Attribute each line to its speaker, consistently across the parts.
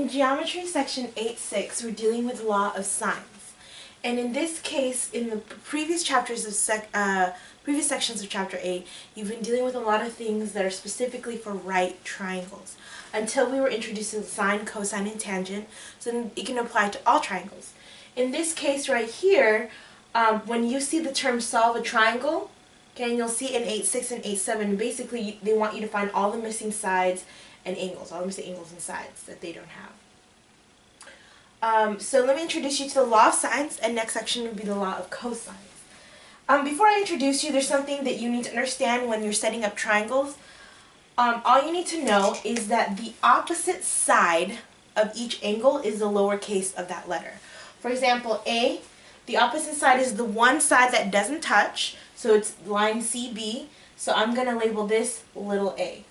Speaker 1: In Geometry Section 8.6, we're dealing with law of sines. And in this case, in the previous chapters of previous sections of Chapter 8, you've been dealing with a lot of things that are specifically for right triangles, until we were introduced to sine, cosine, and tangent, so then it can apply to all triangles. In this case right here, when you see the term solve a triangle, okay, and you'll see in 8.6 and 8.7, basically they want you to find all the missing sides and angles, all the missing angles and sides that they don't have. So let me introduce you to the law of sines, and next section will be the law of cosines. Before I introduce you, there's something that you need to understand when you're setting up triangles. All you need to know is that the opposite side of each angle is the lowercase of that letter. For example, A, the opposite side is the one side that doesn't touch, so it's line CB, so I'm going to label this little a.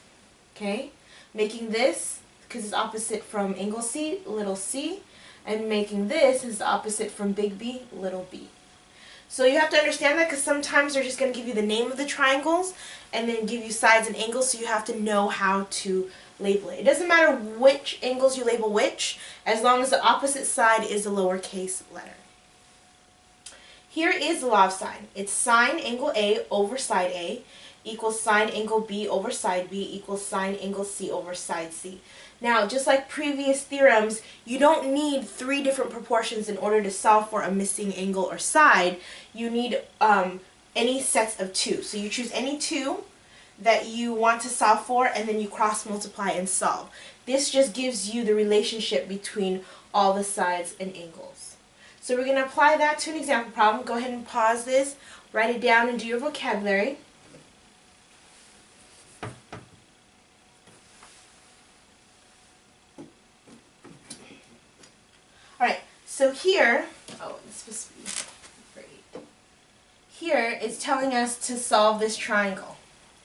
Speaker 1: Okay? Making this, because it's opposite from angle C, little c, and making this is the opposite from big B, little b. So you have to understand that, because sometimes they're just going to give you the name of the triangles and then give you sides and angles, so you have to know how to label it. It doesn't matter which angles you label which, as long as the opposite side is a lowercase letter. Here is the law of sine. It's sine angle A over side A equals sine angle B over side B equals sine angle C over side C. Now, just like previous theorems, you don't need three different proportions in order to solve for a missing angle or side. You need any sets of two. So you choose any two that you want to solve for, and then you cross multiply and solve. This just gives you the relationship between all the sides and angles. So we're going to apply that to an example problem. Go ahead and pause this, write it down, and do your vocabulary. Alright, so here, it's supposed to be great. Here is telling us to solve this triangle.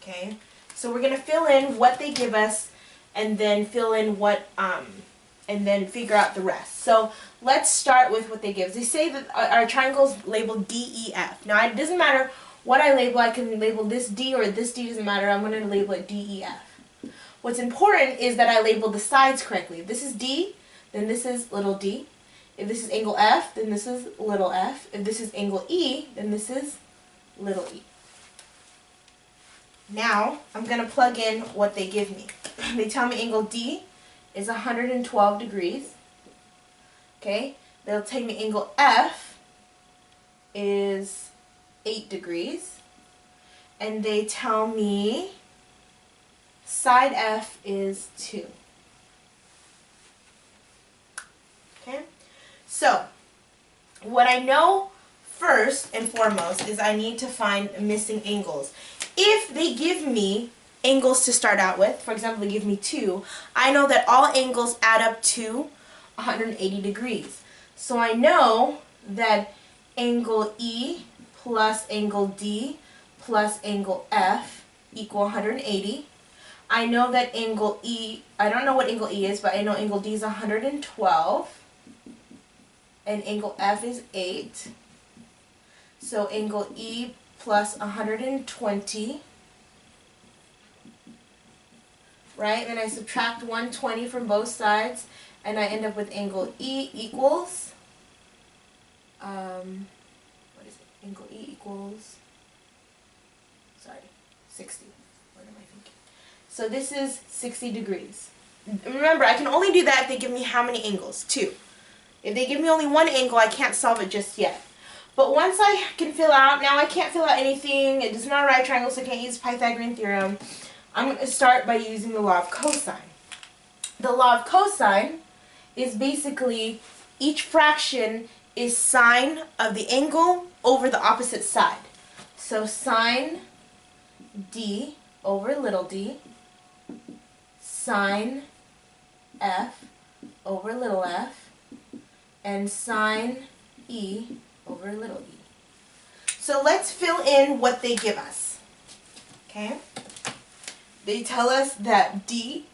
Speaker 1: Okay, so we're going to fill in what they give us, and then fill in what, and then figure out the rest. So let's start with what they give. They say that our triangle is labeled DEF. Now it doesn't matter what I label. I can label this D or this D, doesn't matter. I'm going to label it DEF. What's important is that I label the sides correctly. If this is D, then this is little d. If this is angle F, then this is little f. If this is angle E, then this is little e. Now, I'm going to plug in what they give me. They tell me angle D is 112 degrees. Okay? They'll tell me angle F is 8 degrees. And they tell me side F is 2. Okay? So, what I know first and foremost is I need to find missing angles. If they give me angles to start out with, for example, they give me 2, I know that all angles add up to 180 degrees. So I know that angle E plus angle D plus angle F equal 180. I know that angle E, I don't know what angle E is, but I know angle D is 112. And angle F is 8. So angle E plus 120, right? And I subtract 120 from both sides, and I end up with angle E equals, what is it? Angle E equals, 60. What am I thinking? So this is 60 degrees. Remember, I can only do that if they give me how many angles? 2. If they give me only one angle, I can't solve it just yet. But once I can fill out, now I can't fill out anything, it is not a right triangle, so I can't use Pythagorean theorem. I'm going to start by using the law of cosine. The law of cosine is basically each fraction is sine of the angle over the opposite side. So sine D over little d, sine F over little f, and sine E over little e. So let's fill in what they give us. Okay? They tell us that D,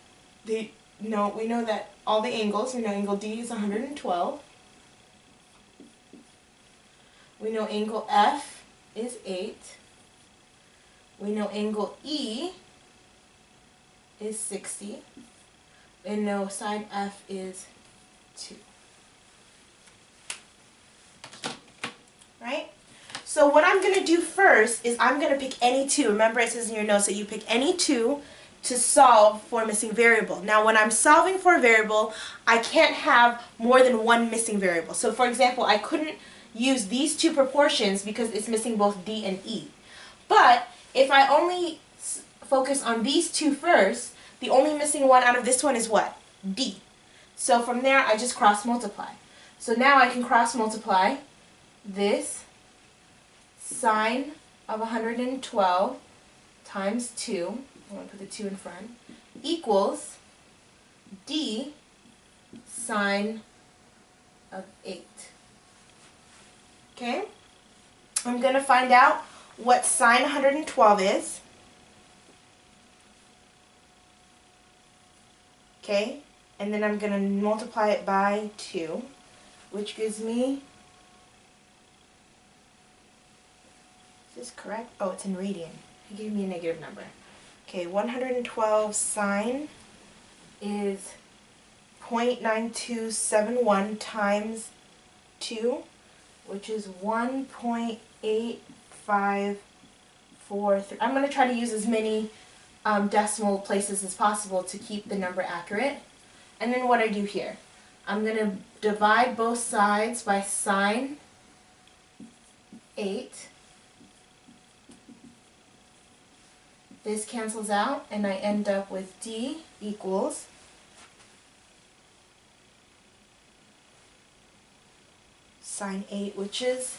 Speaker 1: we know that all the angles, we know angle D is 112. We know angle F is 8. We know angle E is 60. And know side F is 2. Right? So what I'm going to do first is I'm going to pick any two. Remember it says in your notes that you pick any two to solve for a missing variable. Now when I'm solving for a variable, I can't have more than one missing variable. So for example, I couldn't use these two proportions because it's missing both D and E. But if I only focus on these two first, the only missing one out of this one is what? D. So from there I just cross multiply. So now I can cross multiply this sine of 112 times 2, I'm going to put the 2 in front, equals D sine of 8. Okay? I'm going to find out what sine 112 is. Okay? And then I'm going to multiply it by 2, which gives me, is this correct? Oh, it's in radian. He gave me a negative number. Okay, 112 sine is 0.9271 times 2, which is 1.8543. I'm going to try to use as many decimal places as possible to keep the number accurate. And then what I do here, I'm going to divide both sides by sine 8. This cancels out, and I end up with D equals sine 8, which is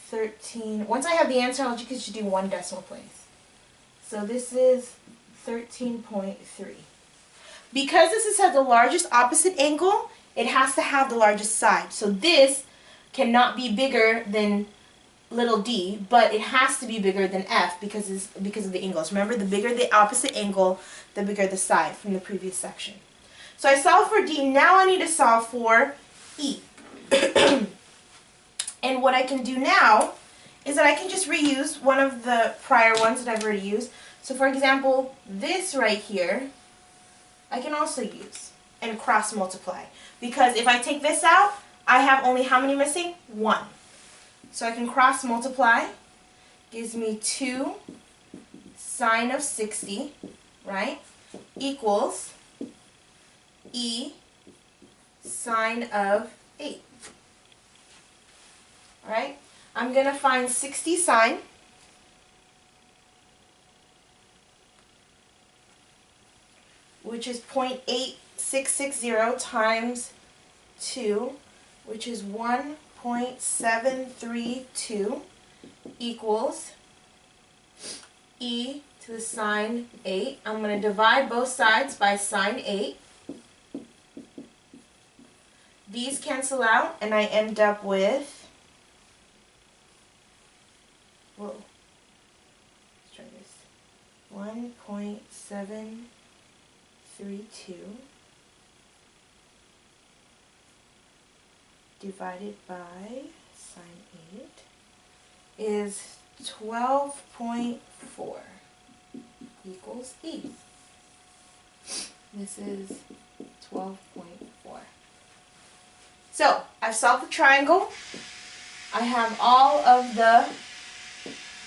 Speaker 1: 13. Once I have the answer, I'll just do one decimal place. So this is 13.3. Because this has the largest opposite angle, it has to have the largest side. So this cannot be bigger than little d, but it has to be bigger than f because of the angles. Remember, the bigger the opposite angle, the bigger the side from the previous section. So I solved for d. Now I need to solve for e. And what I can do now is that I can just reuse one of the prior ones that I've already used. So for example, this right here, I can also use and cross multiply. Because if I take this out, I have only how many missing? 1. So I can cross multiply, gives me 2 sine of 60, right, equals E sine of 8. Alright, I'm going to find 60 sine, which is 0.8660 times 2, which is 1.732 equals e to the sine 8. I'm going to divide both sides by sine 8. These cancel out, and I end up with, whoa, let's try this, 1.732 divided by sine 8 is 12.4 equals E. This is 12.4. So, I've solved the triangle. I have all of the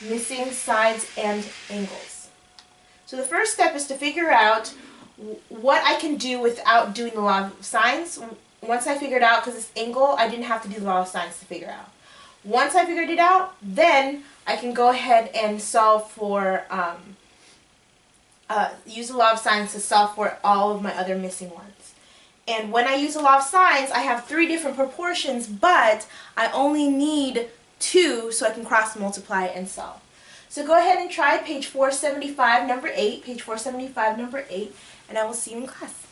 Speaker 1: missing sides and angles. So the first step is to figure out what I can do without doing the law of sines. Once I figured out, because this angle, I didn't have to do the law of sines to figure out. Once I figured it out, then I can go ahead and solve for, use the law of sines to solve for all of my other missing ones. And when I use the law of sines, I have 3 different proportions, but I only need 2 so I can cross multiply and solve. So go ahead and try page 475, number 8, page 475, number 8, and I will see you in class.